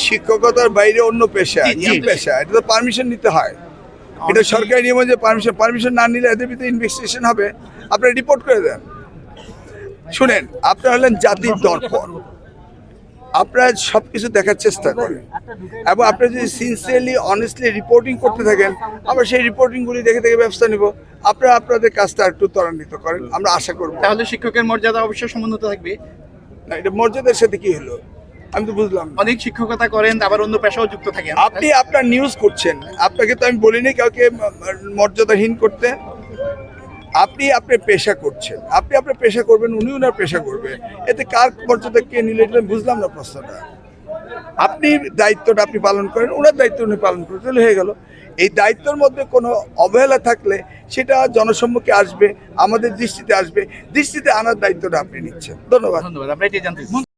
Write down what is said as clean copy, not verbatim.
শিক্ষকতার বাইরে অন্য পেশা, পেশা এটা তো পারমিশন নিতে হয়। এটা সরকারি নিয়ম যে পারমিশন না নিলে এদের ভিতরে ইনভেস্টিগেশন হবে। আপনারা রিপোর্ট করে দেন। শুনেন, আপনারা হলেন জাতির দর্পণ, আপনারা সব কিছু দেখার চেষ্টা করেন এবং আপনারা যদি সিনসিয়ারলি অনেস্টলি রিপোর্টিং করতে থাকেন, আমরা সেই রিপোর্টিংগুলি দেখে দেখে ব্যবস্থা নিব। আপনারা আপনাদের কাজটা একটু ত্বরান্বিত করেন, আমরা আশা করব। তাহলে শিক্ষকের মর্যাদা অবশ্যই সমুন্নত থাকবে না, এটা মর্যাদার সাথে কি হলো আমি তো বুঝলাম। অনেক শিক্ষকতা করেন, আবার অন্য পেশাও যুক্ত থাকেন। আপনি আপনার নিউজ করছেন, আপনাকে তো আমি বলিনি কাউকে মর্যাদাহীন করতে। আপনি আপনার পেশা করছেন, আপনি আপনার পেশা করবেন, উনি ওনার পেশা করবে। এতে কার মর্যাদা কে নিলে এটা বুঝলাম না প্রশ্নটা। আপনি দায়িত্বটা আপনি পালন করেন, ওনার দায়িত্ব উনি পালন করেন, তাহলে হয়ে গেল। এই দায়িত্বের মধ্যে কোনো অবহেলা থাকলে সেটা জনসম্মুখে আসবে, আমাদের দৃষ্টিতে আসবে। দৃষ্টিতে আনার দায়িত্বটা আপনি নিচ্ছেন। ধন্যবাদ। ধন্যবাদ। আমরা এটাই জানতে চাই।